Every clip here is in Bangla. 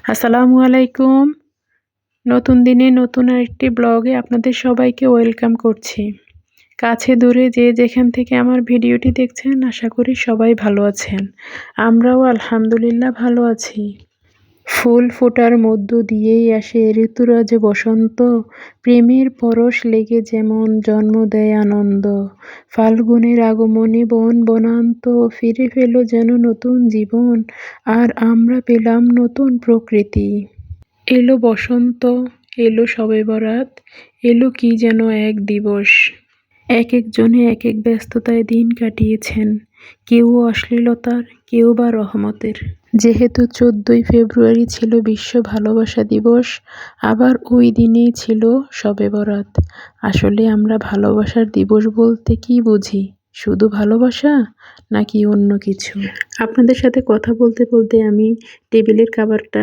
আসসালামু আলাইকুম। নতুন দিনে নতুন আরেকটি ব্লগে আপনাদের সবাইকে ওয়েলকাম করছি। কাছে দূরে যে যেখান থেকে আমার ভিডিওটি দেখছেন আশা করি সবাই ভালো আছেন। আমরাও আলহামদুলিল্লাহ ভালো আছি। ফুল ফোটার মধ্য দিয়েই আসে ঋতুরাজ বসন্ত, প্রেমের পরশ লেগে যেমন জন্ম দেয় আনন্দ। ফাল্গুনের আগমনে বন বনান্ত ফিরে পেল যেন নতুন জীবন, আর আমরা পেলাম নতুন প্রকৃতি। এলো বসন্ত, এলো শবে বরাত, এলো কি যেন এক দিবস। এক একজনে এক এক ব্যস্ততায় দিন কাটিয়েছেন, কেউ অশ্লীলতার, কেউ বা রহমতের। যেহেতু 14ই ফেব্রুয়ারি ছিল বিশ্ব ভালোবাসা দিবস, আবার ওই দিনেই ছিল শবে বরাত। আসলে আমরা ভালোবাসার দিবস বলতে কি বুঝি? শুধু ভালোবাসা নাকি অন্য কিছু? আপনাদের সাথে কথা বলতে বলতে আমি টেবিলের কাভারটা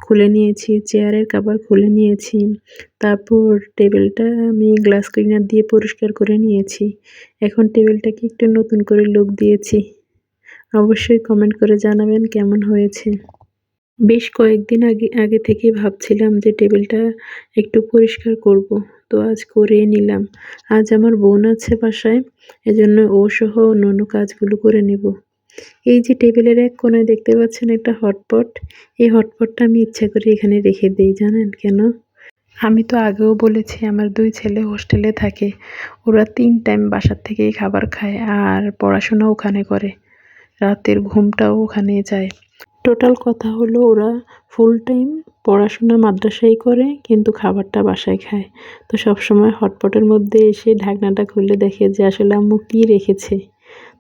খুলে নিয়েছি, চেয়ারের কাভার খুলে নিয়েছি, তারপর টেবিলটা আমি গ্লাস ক্লিনার দিয়ে পরিষ্কার করে নিয়েছি। এখন টেবিলটাকে একটু নতুন করে লুক দিয়েছি। অবশ্যই কমেন্ট করে জানাবেন কেমন হয়েছে। বেশ কয়েকদিন আগে থেকেই ভাবছিলাম যে টেবিলটা একটু পরিষ্কার করব, তো আজ করে নিলাম। আজ আমার বোন আছে বাসায়, এজন্য ও সহ অন্যান্য কাজগুলো করে নেব। এই যে টেবিলের এক কোণায় দেখতে পাচ্ছেন একটা হটপট, এই হটপটটা আমি ইচ্ছা করে এখানে রেখে দেই। জানেন কেন? আমি তো আগেও বলেছি আমার 2 ছেলে হোস্টেলে থাকে। ওরা 3 টাইম বাসার থেকেই খাবার খায় আর পড়াশোনা ওখানে করে। রাতের ঘুমটাও ওখানে যায়। টোটাল কথা হলো ওরা ফুল টাইম পড়াশোনা মাদ্রাসায় করে, কিন্তু খাবারটা বাসায় খায়। তো সবসময় হটপটের মধ্যে এসে ঢাকনাটা খুলে দেখে যে আসলে আম্মু কী রেখেছে।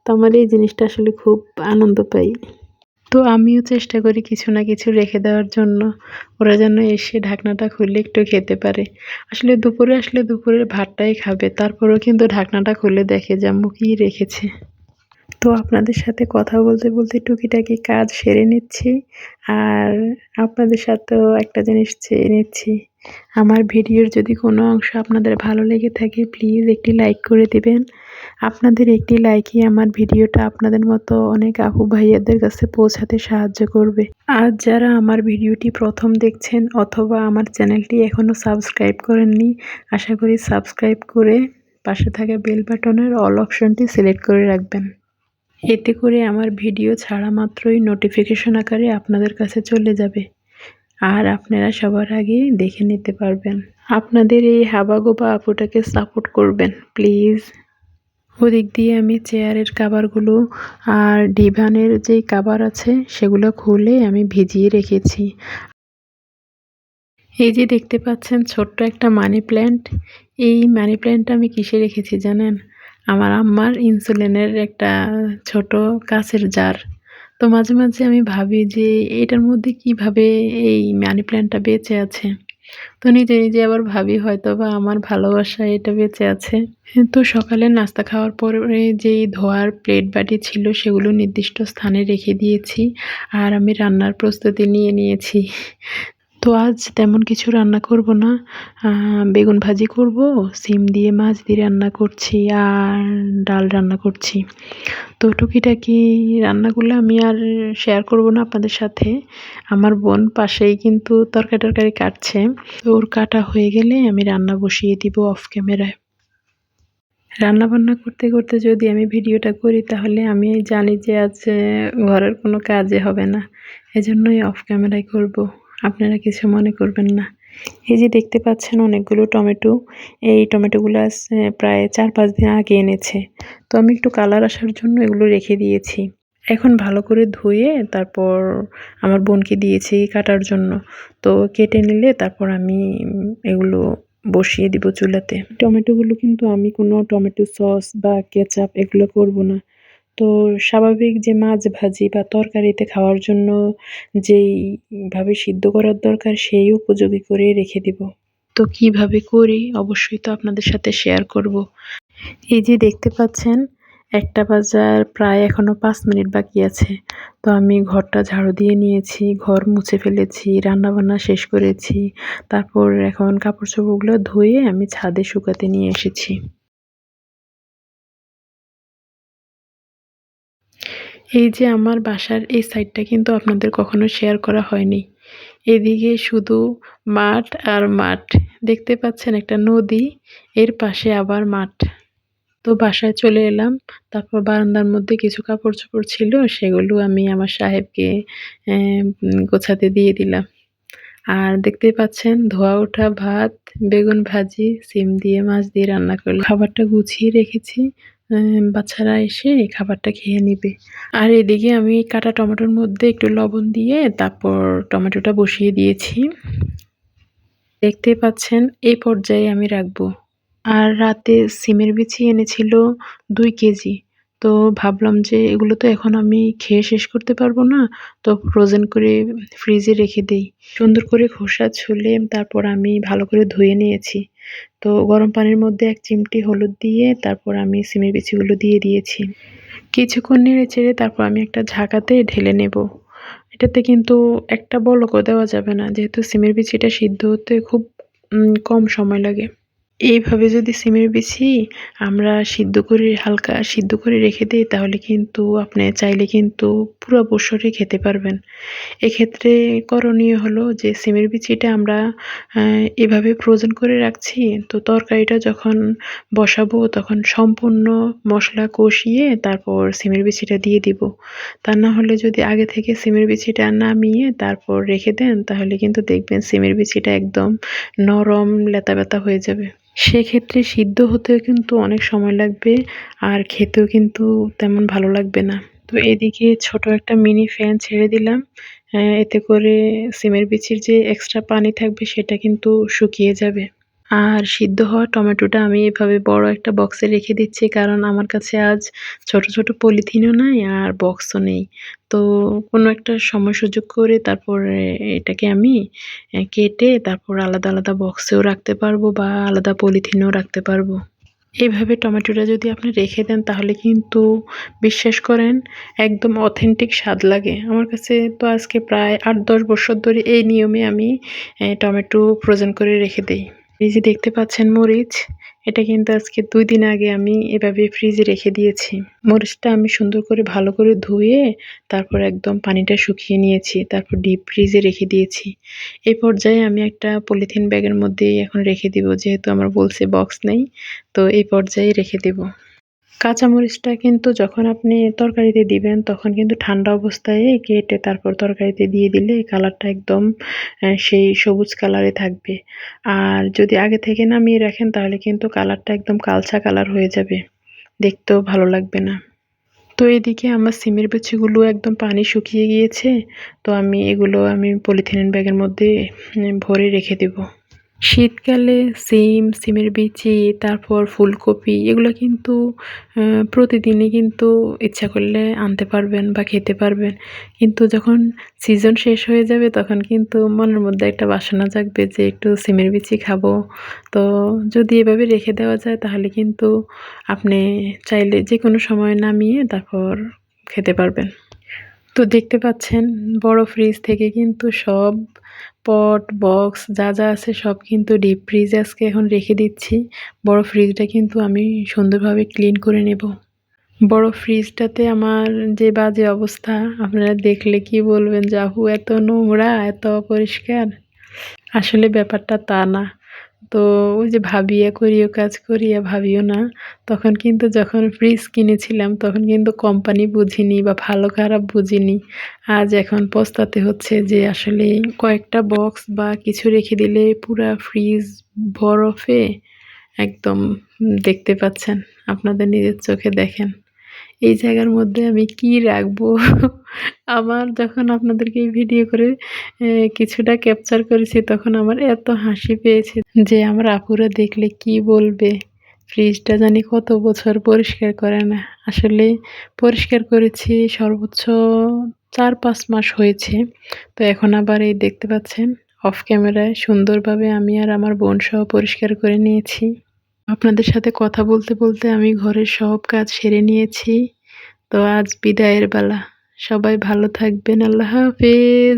তো আমার এই জিনিসটা আসলে খুব আনন্দ পাই। তো আমিও চেষ্টা করি কিছু না কিছু রেখে দেওয়ার জন্য, ওরা যেন এসে ঢাকনাটা খুলে একটু খেতে পারে। আসলে দুপুরে আসলে দুপুরের ভাতটাই খাবে, তারপরেও কিন্তু ঢাকনাটা খুলে দেখে যে আম্মু কী রেখেছে। তো আপনাদের সাথে কথা বলতে বলতে টুকিটাকি কাজ সেরে নিচ্ছি, আর আপনাদের সাথেও একটা জিনিস চেয়ে নিচ্ছি। আমার ভিডিওর যদি কোনো অংশ আপনাদের ভালো লেগে থাকে প্লিজ একটি লাইক করে দিবেন। আপনাদের একটি লাইকই আমার ভিডিওটা আপনাদের মতো অনেক আপু ভাইয়াদের কাছে পৌঁছাতে সাহায্য করবে। আর যারা আমার ভিডিওটি প্রথম দেখছেন অথবা আমার চ্যানেলটি এখনও সাবস্ক্রাইব করেননি, আশা করি সাবস্ক্রাইব করে পাশে থাকা বেল বাটনের অল অপশনটি সিলেক্ট করে রাখবেন। এতে করে আমার ভিডিও ছাড়া মাত্রই নোটিফিকেশন আকারে আপনাদের কাছে চলে যাবে, আর আপনারা সবার আগে দেখে নিতে পারবেন। আপনাদের এই হাবাগোবা আপুটাকে সাপোর্ট করবেন প্লিজ। ওদিক দিয়ে আমি চেয়ারের কাভারগুলো আর ডিভানের যেই কাভার আছে সেগুলো খুলে আমি ভিজিয়ে রেখেছি। এই যে দেখতে পাচ্ছেন ছোট্ট একটা মানি প্ল্যান্ট, এই মানি প্ল্যান্টটা আমি কিসে রেখেছি জানেন? আমার আম্মার ইনসুলিনের একটা ছোট কাঁচের জার। তো মাঝে মাঝে আমি ভাবি যে এটার মধ্যে কিভাবে এই মানি প্ল্যান্টটা বেঁচে আছে। তো নিজে নিজে আবার ভাবি হয়তোবা আমার ভালোবাসায় এটা বেঁচে আছে। তো সকালে নাস্তা খাওয়ার পরে যেই ধোয়ার প্লেট বাটি ছিল সেগুলো নির্দিষ্ট স্থানে রেখে দিয়েছি, আর আমি রান্নার প্রস্তুতি নিয়ে নিয়েছি। তো আজ তেমন কিছু রান্না করব না, বেগুন ভাজি করব, সিম দিয়ে মাছ দিয়ে রান্না করছি, আর ডাল রান্না করছি। তো টুকিটাকি রান্নাগুলো আমি আর শেয়ার করব না আপনাদের সাথে। আমার বোন পাশেই কিন্তু তরকারি কাটছে, তো ওর কাটা হয়ে গেলে আমি রান্না বসিয়ে দিব অফ ক্যামেরায়। রান্না বান্না করতে করতে যদি আমি ভিডিওটা করি তাহলে আমি জানি যে আজ ঘরের কোনো কাজে হবে না, এজন্যই অফ ক্যামেরায় করব। আপনারা কিছু মনে করবেন না। এই যে দেখতে পাচ্ছেন অনেকগুলো টমেটো, এই টমেটোগুলো আজ প্রায় 4-5 দিন আগে এনেছে। তো আমি একটু কালার আসার জন্য এগুলো রেখে দিয়েছি। এখন ভালো করে ধুয়ে তারপর আমার বোনকে দিয়েছি কাটার জন্য। তো কেটে নিলে তারপর আমি এগুলো বসিয়ে দিব চুলাতে। টমেটোগুলো কিন্তু আমি কোনো টমেটো সস বা কেচাপ এগুলো করব না। তো স্বাভাবিক যে মাছ ভাজি বা তরকারিতে খাওয়ার জন্য যেইভাবে সিদ্ধ করার দরকার সেই উপযোগী করে রেখে দিব। তো কিভাবে করি অবশ্যই তো আপনাদের সাথে শেয়ার করব। এই যে দেখতে পাচ্ছেন 1টা বাজার প্রায় এখনো 5 মিনিট বাকি আছে। তো আমি ঘরটা ঝাড়ু দিয়ে নিয়েছি, ঘর মুছে ফেলেছি, রান্নাবান্না শেষ করেছি। তারপর এখন কাপড় চোপড়গুলো ধুয়ে আমি ছাদে শুকাতে নিয়ে এসেছি। এই যে আমার বাসার এই সাইডটা কিন্তু আপনাদের কখনো শেয়ার করা হয়নি। এদিকে শুধু মাঠ আর মাঠ। দেখতে পাচ্ছেন একটা নদী, এর পাশে আবার মাঠ। তো বাসায় চলে এলাম। তারপর বারান্দার মধ্যে কিছু কাপড়-চোপড় ছিল, সেগুলো আমি আমার সাহেবকে গোছাতে দিয়ে দিলাম। আর দেখতেই পাচ্ছেন ধোয়া ওঠা ভাত, বেগুন ভাজি, সিম দিয়ে মাছ দিয়ে রান্না করলাম। খাবারটা গুছিয়ে রেখেছি। বাচ্চারা এসে খাবারটা খেয়ে নিবে। আর এদিকে আমি কাটা টমেটোর মধ্যে একটু লবণ দিয়ে তারপর টমেটোটা বসিয়ে দিয়েছি। দেখতেই পাচ্ছেন এই পর্যায়ে আমি রাখবো। আর রাতে সিমের বিচি এনেছিল ২ কেজি। তো ভাবলাম যে এগুলো তো এখন আমি খেয়ে শেষ করতে পারবো না। তো ফ্রোজেন করে ফ্রিজে রেখে দেই। সুন্দর করে খোসা ছুলে তারপর আমি ভালো করে ধুয়ে নিয়েছি। তো গরম পানির মধ্যে ১ চিমটি হলুদ দিয়ে তারপর আমি সিমের বিচিগুলো দিয়ে দিয়েছি। কিছুক্ষণ নেড়ে-চেড়ে তারপর আমি একটা ঝাঁকাতে ঢেলে নেব। এটাতে কিন্তু একটা বলকও দেওয়া যাবে না। যেহেতু সিমের বিচিটা সিদ্ধ হতে খুব কম সময় লাগে। এইভাবে যদি সিমের বিছি আমরা হালকা সিদ্ধ করে রেখে দেই তাহলে কিন্তু আপনি চাইলে কিন্তু পুরো বছরই খেতে পারবেন। এক্ষেত্রে করণীয় হলো যে সিমের বিচিটা আমরা এভাবে ফ্রোজেন করে রাখছি। তো তরকারিটা যখন বসাবো তখন সম্পূর্ণ মসলা কষিয়ে তারপর সিমের বিচিটা দিয়ে দিব। তা না হলে যদি আগে থেকে সিমের বিচিটা নামিয়ে তারপর রেখে দেন তাহলে কিন্তু দেখবেন সিমের বিচিটা একদম নরম লেতা-বেতা হয়ে যাবে। সেক্ষেত্রে সিদ্ধ হতেও কিন্তু অনেক সময় লাগবে আর খেতেও কিন্তু তেমন ভালো লাগবে না। তো এদিকে ছোট একটা মিনি ফ্যান ছেড়ে দিলাম। এতে করে সিমের বিচির যে এক্সট্রা পানি থাকবে সেটা কিন্তু শুকিয়ে যাবে। আর সিদ্ধ হওয়া টমেটোটা আমি এভাবে বড় একটা বক্সে রেখে দিচ্ছি কারণ আমার কাছে আজ ছোট, ছোট পলিথিনও নাই আর বক্সও নেই। তো কোনো একটা সময় সুযোগ করে তারপরে এটাকে আমি কেটে তারপর আলাদা, আলাদা বক্সেও রাখতে পারবো বা আলাদা পলিথিনেও রাখতে পারবো। এভাবে টমেটোটা যদি আপনি রেখে দেন তাহলে কিন্তু বিশ্বাস করেন একদম অথেন্টিক স্বাদ লাগে। আমার কাছে তো আজকে প্রায় ৮-১০ বছর ধরে এই নিয়মে আমি টমেটো ফ্রোজেন করে রেখে দেই। এই যে দেখতে পাচ্ছেন মরিচ, এটা কিন্তু আজকে ২ দিন আগে আমি এভাবে ফ্রিজে রেখে দিয়েছি। মরিচটা আমি সুন্দর করে ভালো করে ধুয়ে তারপর একদম পানিটা শুকিয়ে নিয়েছি। তারপর ডিপ ফ্রিজে রেখে দিয়েছি। এই পর্যায়ে আমি একটা পলিথিন ব্যাগের মধ্যে এখন রেখে দিব। যেহেতু আমার বলছে বক্স নেই, তো এই পর্যায়ে রেখে দেব। কাঁচামরিচটা কিন্তু যখন আপনি তরকারিতে দিবেন তখন কিন্তু ঠান্ডা অবস্থায় কেটে তারপর তরকারিতে দিয়ে দিলে কালারটা একদম সেই সবুজ কালারে থাকবে। আর যদি আগে থেকে নামিয়ে রাখেন তাহলে কিন্তু কালারটা একদম কালচা কালার হয়ে যাবে। দেখতেও ভালো লাগবে না। তো এদিকে আমার সিমের বিচিগুলো একদম পানি শুকিয়ে গিয়েছে। তো আমি পলিথিনের ব্যাগের মধ্যে ভরে রেখে দেব। শীতকালে সিম, সিমের বিচি, তারপর ফুলকপি এগুলো কিন্তু আ প্রতিদিনই কিন্তু ইচ্ছা করলে আনতে পারবেন বা খেতে পারবেন। কিন্তু যখন সিজন শেষ হয়ে যাবে তখন কিন্তু মনের মধ্যে একটা বাসনা জাগবে যে একটু সিমের বিচি খাবো। তো যদি এভাবে রেখে দেওয়া যায় তাহলে কিন্তু আপনি চাইলে যেকোনো সময় নামিয়ে তারপর খেতে পারবেন। তো দেখতে পাচ্ছেন বড় ফ্রিজ থেকে কিন্তু সব পট, বক্স যা আছে সব কিন্তু ডিপ ফ্রিজে আজকে এখন রেখে দিচ্ছি। বড় ফ্রিজটা কিন্তু আমি সুন্দরভাবে ক্লিন করে নেব। বড় ফ্রিজটাতে আমার যে বাজে অবস্থা আপনারা দেখলে কি বলবেন যে, "আপু এত নোংরা, এত অপরিষ্কার?" আসলে ব্যাপারটা তা না। তো ওই যে ভাবিয়া করিও কাজ করিয়া ভাবিও না। তখন কিন্তু যখন ফ্রিজ কিনেছিলাম তখন কিন্তু কোম্পানি বুঝিনি বা ভালো খারাপ বুঝিনি। আজ এখন পস্তাতে হচ্ছে যে আসলে কয়েকটা বক্স বা কিছু রেখে দিলে পুরা ফ্রিজ বরফে একদম দেখতে পাচ্ছেন। আপনাদের নিজের চোখে দেখেন। এই জায়গার মধ্যে আমি কি রাখবো? আমার যখন আপনাদেরকে এই ভিডিও করে কিছুটা ক্যাপচার করেছি তখন আমার এত হাসি পেয়েছে যে আমার আপুরা দেখলে কি বলবে? ফ্রিজটা জানি কত বছর পরিষ্কার করে না। আসলে পরিষ্কার করেছি সর্বোচ্চ ৪-৫ মাস হয়েছে। তো এখন আবার এই দেখতে পাচ্ছেন অফ ক্যামেরায় সুন্দরভাবে আমি আর আমার বোনসহ পরিষ্কার করে নিয়েছি। আপনাদের সাথে কথা বলতে, বলতে আমি ঘরের সব কাজ সেরে নিয়েছি। তো আজ বিদায়ের বেলা। সবাই ভালো থাকবেন। আল্লাহ হাফেজ।